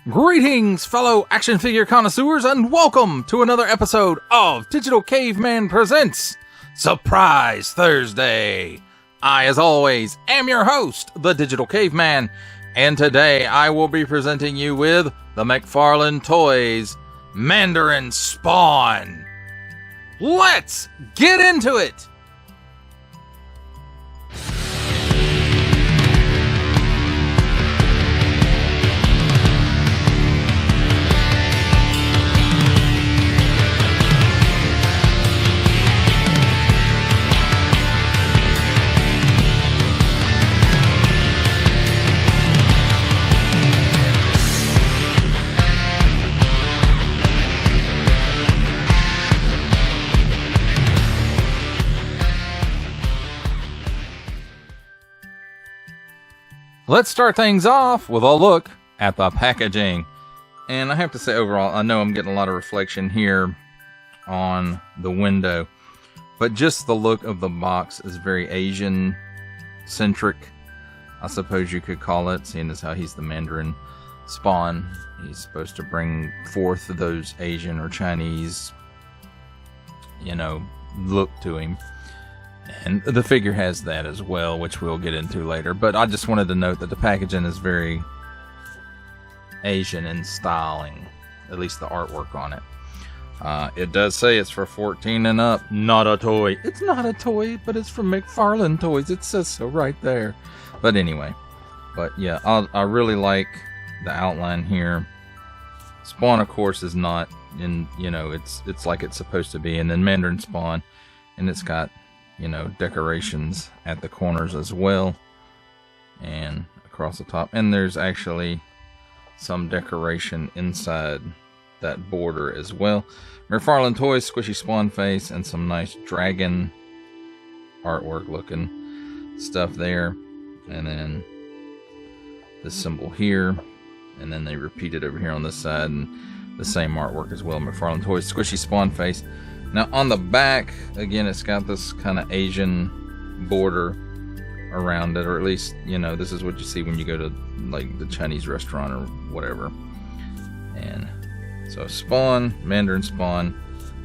Greetings, fellow action figure connoisseurs, and welcome to another episode of Digital Caveman Presents Surprise Thursday. I, as always, am your host, the Digital Caveman, and today I will be presenting you with the McFarlane Toys Mandarin Spawn. Let's get into it! Let's start things off with a look at the packaging. And I have to say, overall, I know I'm getting a lot of reflection here on the window, but just the look of the box is very Asian-centric, I suppose you could call it, seeing as how he's the Mandarin Spawn. He's supposed to bring forth those Asian or Chinese, look to him. And the figure has that as well, which we'll get into later. But I just wanted to note that the packaging is very Asian in styling, at least the artwork on it. It does say it's for 14 and up, not a toy. It's not a toy, but it's from McFarlane Toys. It says so right there. But anyway, yeah, I really like the outline here. Spawn, of course, is not in, it's like it's supposed to be. And then Mandarin Spawn, and it's got decorations at the corners as well and across the top, and there's actually some decoration inside that border as well. McFarlane Toys squishy Spawn face and some nice dragon artwork looking stuff there, and then this symbol here, and then they repeat it over here on this side, and the same artwork as well. McFarlane Toys squishy Spawn face. Now on the back, again, it's got this kind of Asian border around it, or at least, this is what you see when you go to like the Chinese restaurant or whatever. And so Spawn, Mandarin Spawn,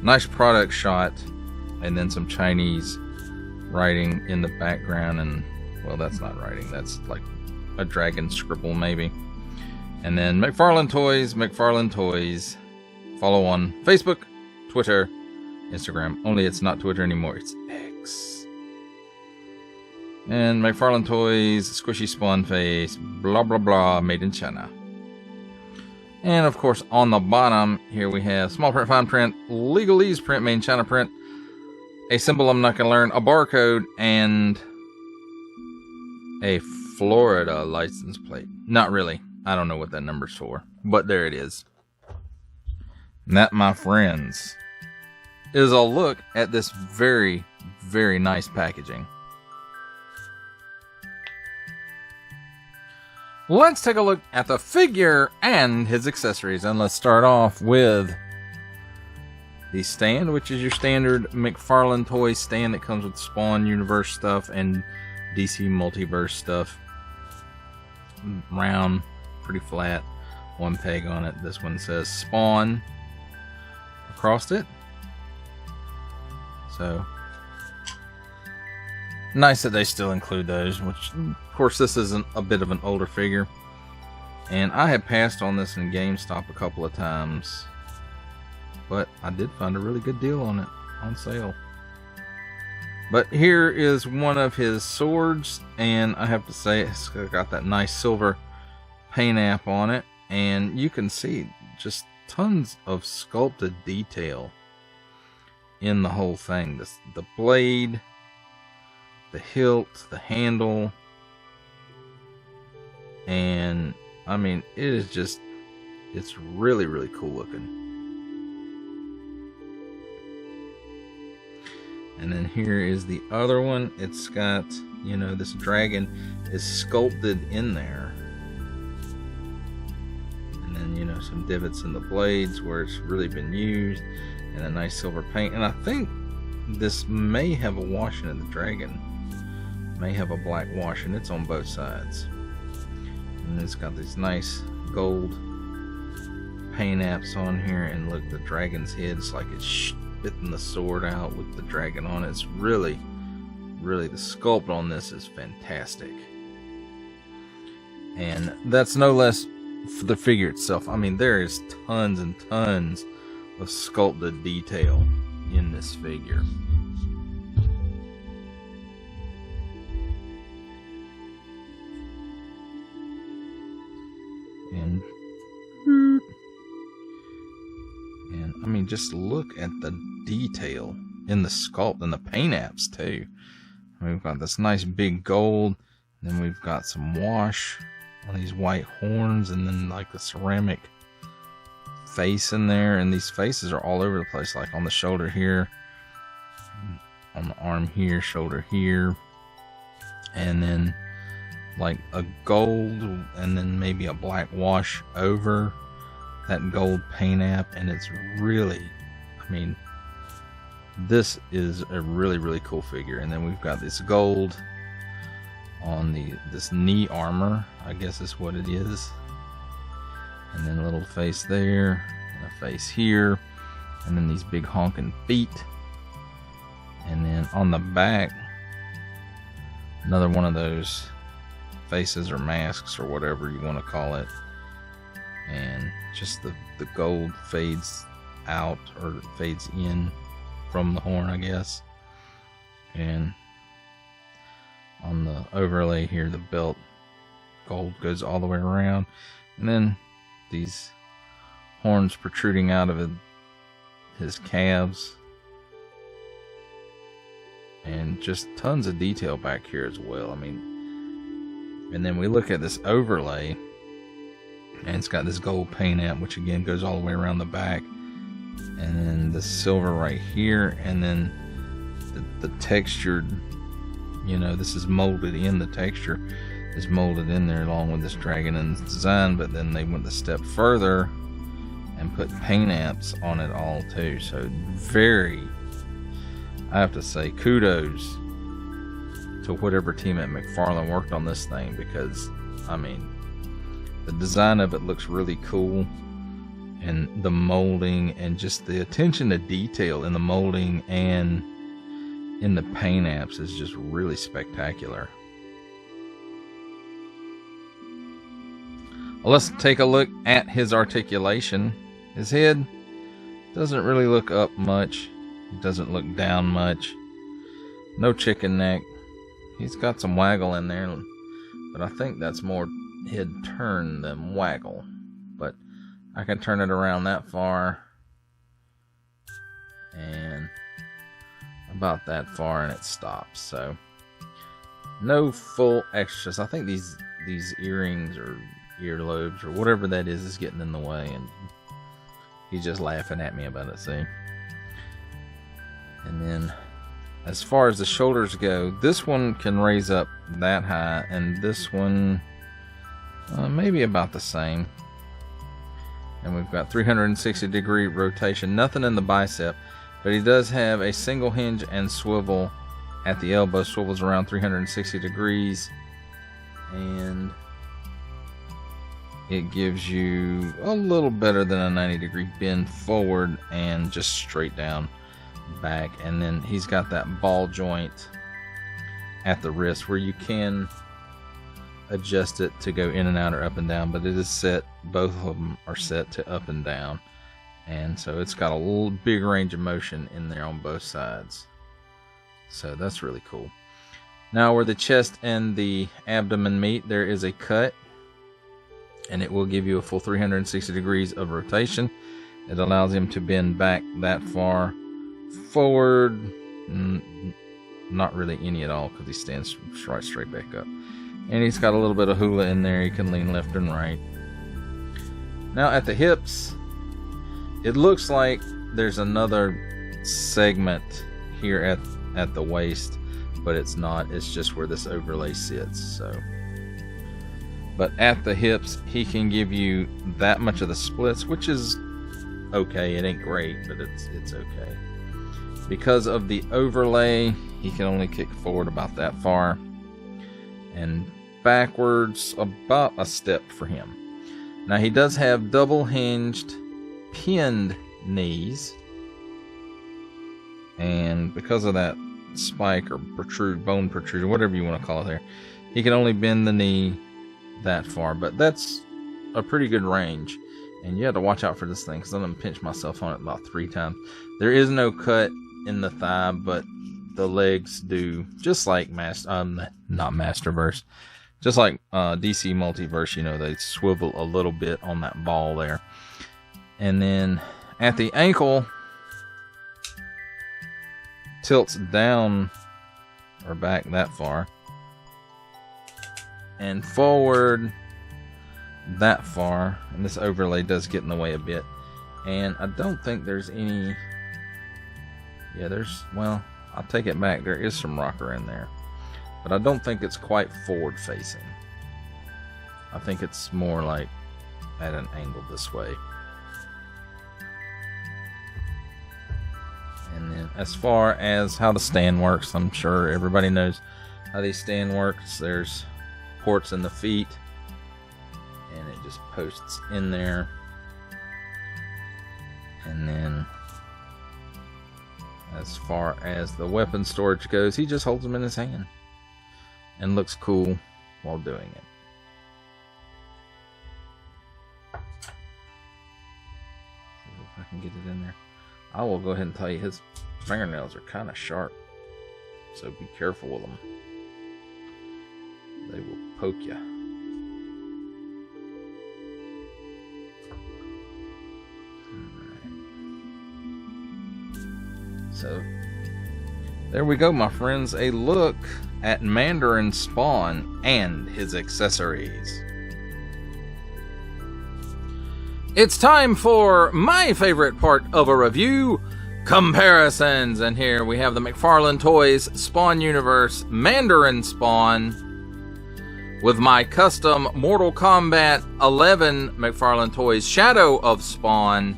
nice product shot, and then some Chinese writing in the background, and well, that's not writing, that's like a dragon scribble maybe. And then McFarlane Toys, follow on Facebook, Twitter, Instagram, only it's not Twitter anymore, it's X. And McFarlane Toys, squishy Spawn face, blah blah blah, made in China. And of course, on the bottom here we have small print, fine print, legalese print, made in China print, a symbol I'm not going to learn, a barcode, and a Florida license plate. Not really, I don't know what that number's for, but there it is. And that, my friends, is a look at this very, very nice packaging. Let's take a look at the figure and his accessories, and let's start off with the stand, which is your standard McFarlane Toys stand that comes with Spawn Universe stuff and DC Multiverse stuff. Round, pretty flat, one peg on it. This one says Spawn across it. So nice that they still include those, which of course this isn't a bit of an older figure, and I had passed on this in GameStop a couple of times, but I did find a really good deal on it on sale. But here is one of his swords, and I have to say it's got that nice silver paint app on it, and you can see just tons of sculpted detail in the whole thing. The blade, the hilt, the handle, and I mean, it is just, it's really, really cool looking. And then here is the other one. It's got, this dragon is sculpted in there, and then some divots in the blades where it's really been used, and a nice silver paint. And I think this may have a wash in it. The dragon may have a black wash, and it's on both sides. And it's got these nice gold paint apps on here, and look, the dragon's head is like it's spitting the sword out with the dragon on it. It's really, really, the sculpt on this is fantastic. And that's no less for the figure itself. I mean, there is tons and tons of sculpted detail in this figure. And I mean, just look at the detail in the sculpt and the paint apps too. We've got this nice big gold, and then we've got some wash on these white horns, and then like the ceramic face in there, and these faces are all over the place, like on the shoulder here, on the arm here, shoulder here, and then like a gold and then maybe a black wash over that gold paint app. And it's really, I mean, this is a really, really cool figure. And then we've got this gold on this knee armor, I guess is what it is, and then a little face there and a face here, and then these big honking feet, and then on the back another one of those faces or masks or whatever you want to call it, and just the gold fades out or fades in from the horn, I guess. And on the overlay here, the belt gold goes all the way around, and then these horns protruding out of his calves, and just tons of detail back here as well. I mean, and then we look at this overlay, and it's got this gold paint app, which again goes all the way around the back, and then the silver right here, and then the textured, you know, this is molded in, the texture is molded in there along with this dragon and this design. But then they went a step further and put paint apps on it all too. So very, I have to say, kudos to whatever team at McFarlane worked on this thing, because I mean, the design of it looks really cool, and the molding and just the attention to detail in the molding and in the paint apps is just really spectacular. Well, let's take a look at his articulation. His head doesn't really look up much. It doesn't look down much. No chicken neck. He's got some waggle in there, but I think that's more head turn than waggle. But I can turn it around that far and about that far, and it stops. So no full extras. I think these earrings or earlobes or whatever that is getting in the way, and he's just laughing at me about it. See? And then as far as the shoulders go, this one can raise up that high, and this one maybe about the same. And we've got 360-degree rotation, nothing in the bicep, but he does have a single hinge and swivel at the elbow. Swivels around 360 degrees, and it gives you a little better than a 90-degree bend forward and just straight down back. And then he's got that ball joint at the wrist where you can adjust it to go in and out or up and down, but it is set, both of them are set to up and down, and so it's got a little big range of motion in there on both sides. So that's really cool. Now where the chest and the abdomen meet, there is a cut, and it will give you a full 360 degrees of rotation. It allows him to bend back that far forward, not really any at all, because he stands right straight back up. And he's got a little bit of hula in there. He can lean left and right. Now at the hips, it looks like there's another segment here at the waist, but it's not. It's just where this overlay sits. So, but at the hips, he can give you that much of the splits, which is okay. It ain't great, but it's okay. Because of the overlay, he can only kick forward about that far, and backwards about a step for him. Now he does have double hinged pinned knees. And because of that spike or bone protrusion, whatever you want to call it there, he can only bend the knee that far. But that's a pretty good range. And you have to watch out for this thing, because I'm going to pinch myself on it about 3 times. There is no cut in the thigh, but the legs do. Just like not Masterverse. Just like DC Multiverse, you know, they swivel a little bit on that ball there. And then at the ankle, tilts down or back that far. And forward that far. And this overlay does get in the way a bit. And I don't think there's any... Yeah, well, I'll take it back. There is some rocker in there. But I don't think it's quite forward facing. I think it's more like at an angle this way. And then as far as how the stand works, I'm sure everybody knows how these stand works. There's ports in the feet, and it just posts in there. And then as far as the weapon storage goes, he just holds them in his hand and looks cool while doing it. See if I can get it in there. I will go ahead and tell you his fingernails are kind of sharp, so be careful with them. They will poke you. Alright. So, there we go, my friends. A look at Mandarin Spawn and his accessories. It's time for my favorite part of a review, comparisons. And here we have the McFarlane Toys Spawn Universe Mandarin Spawn with my custom Mortal Kombat 11 McFarlane Toys Shadow of Spawn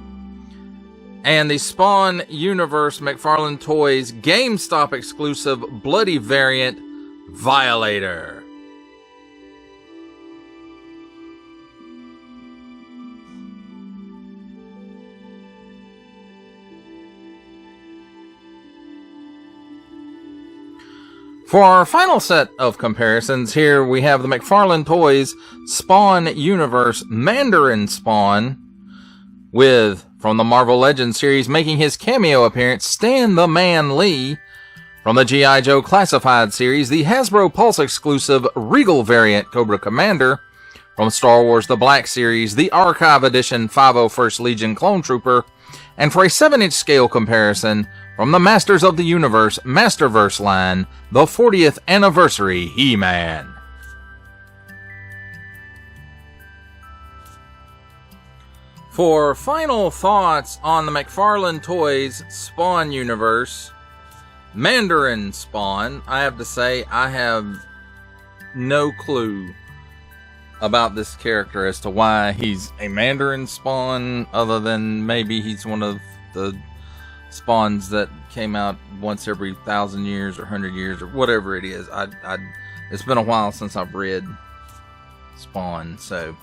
and the Spawn Universe McFarlane Toys GameStop exclusive Bloody variant Violator. For our final set of comparisons, here we have the McFarlane Toys Spawn Universe Mandarin Spawn with, from the Marvel Legends series, making his cameo appearance, Stan the Man Lee. From the G.I. Joe Classified series, the Hasbro Pulse exclusive Regal variant Cobra Commander. From Star Wars The Black series, the Archive Edition 501st Legion Clone Trooper. And for a 7-inch scale comparison, from the Masters of the Universe Masterverse line, the 40th Anniversary He-Man. For final thoughts on the McFarlane Toys Spawn Universe Mandarin Spawn, I have to say I have no clue about this character as to why he's a Mandarin Spawn, other than maybe he's one of the spawns that came out once every 1,000 years or 100 years or whatever it is. It's been a while since I've read Spawn, so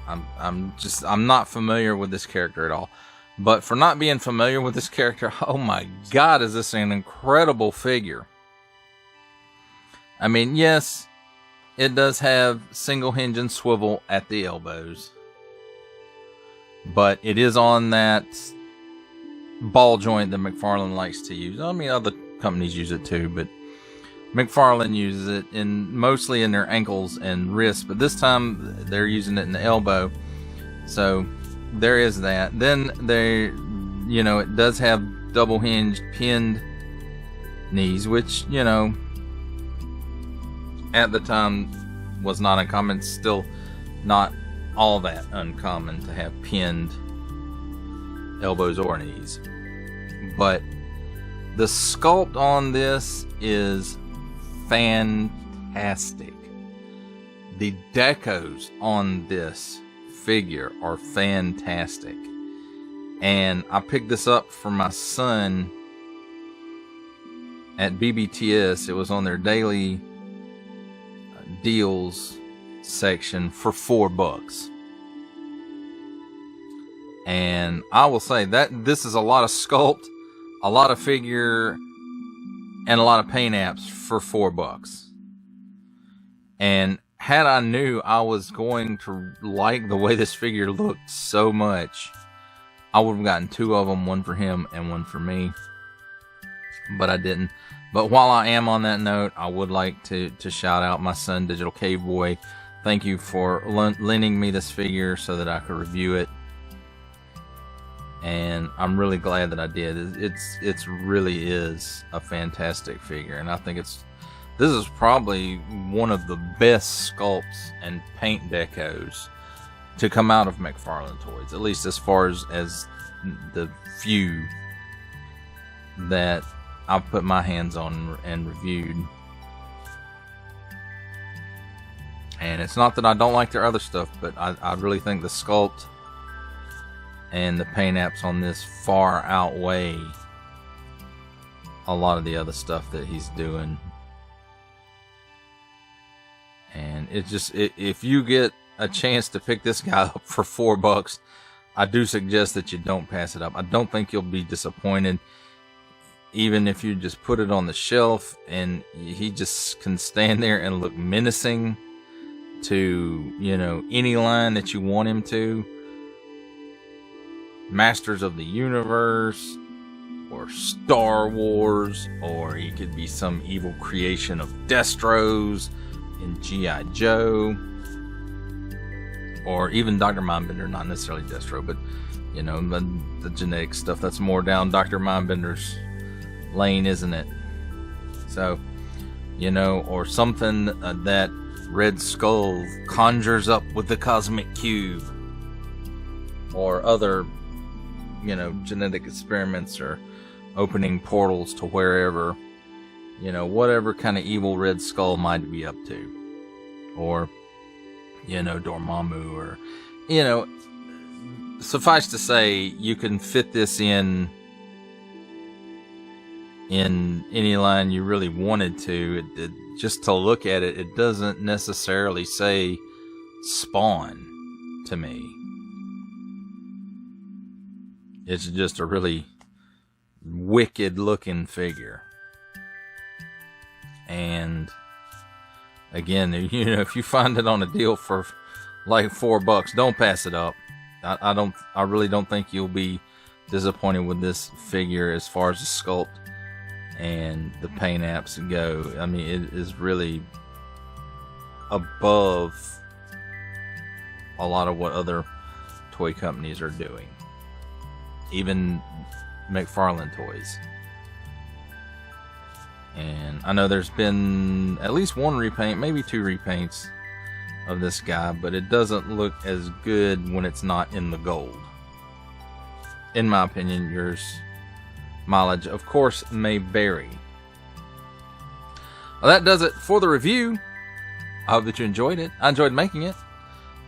I'm not familiar with this character at all. But for not being familiar with this character, oh my God, is this an incredible figure. I mean, yes, it does have single hinge and swivel at the elbows, but it is on that ball joint that McFarlane likes to use. I mean, other companies use it too, but McFarlane uses it mostly in their ankles and wrists, but this time they're using it in the elbow. So there is that. Then it does have double hinged pinned knees, which, at the time was not uncommon. It's still not all that uncommon to have pinned elbows or knees. But the sculpt on this is fantastic. The decos on this figure are fantastic. And I picked this up for my son at BBTS. It was on their daily deals section for $4. And I will say that this is a lot of sculpt, a lot of figure, and a lot of paint apps for $4. And had I knew I was going to like the way this figure looked so much, I would have gotten 2 of them, one for him and one for me. But I didn't. But while I am on that note, I would like to shout out my son, Digital Cave Boy. Thank you for lending me this figure so that I could review it. And I'm really glad that I did. It's really is a fantastic figure, and I think this is probably one of the best sculpts and paint decos to come out of McFarlane Toys, at least as far as the few that I've put my hands on and reviewed. And it's not that I don't like their other stuff, but I really think the sculpt and the paint apps on this far outweigh a lot of the other stuff that he's doing. And if you get a chance to pick this guy up for $4, I do suggest that you don't pass it up. I don't think you'll be disappointed, even if you just put it on the shelf and he just can stand there and look menacing to, you know, any line that you want him to. Masters of the Universe, or Star Wars, or he could be some evil creation of Destro's in G.I. Joe, or even Dr. Mindbender, not necessarily Destro, but, you know, the genetic stuff, that's more down Dr. Mindbender's lane, isn't it? So, you know, or something that Red Skull conjures up with the Cosmic Cube, or other, you know, genetic experiments, or opening portals to wherever, you know, whatever kind of evil Red Skull might be up to. Or, you know, Dormammu, or, you know, suffice to say, you can fit this in any line you really wanted to. Just to look at it, it doesn't necessarily say Spawn to me. It's just a really wicked looking figure. And again, you know, if you find it on a deal for like $4, don't pass it up. I really don't think you'll be disappointed with this figure as far as the sculpt and the paint apps go. I mean, it is really above a lot of what other toy companies are doing. Even McFarlane Toys. And I know there's been at least one repaint, maybe 2 repaints of this guy, but it doesn't look as good when it's not in the gold. In my opinion, yours mileage, of course, may vary. Well, that does it for the review. I hope that you enjoyed it. I enjoyed making it.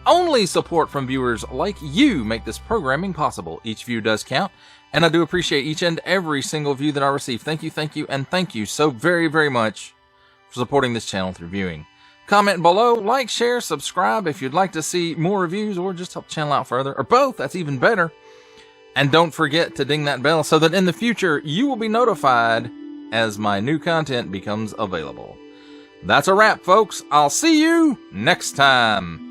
Only support from viewers like you make this programming possible. Each view does count, and I do appreciate each and every single view that I receive. Thank you, and thank you so very, very much for supporting this channel through viewing. Comment below, like, share, subscribe if you'd like to see more reviews, or just help the channel out further, or both, that's even better. And don't forget to ding that bell so that in the future you will be notified as my new content becomes available. That's a wrap, folks. I'll see you next time.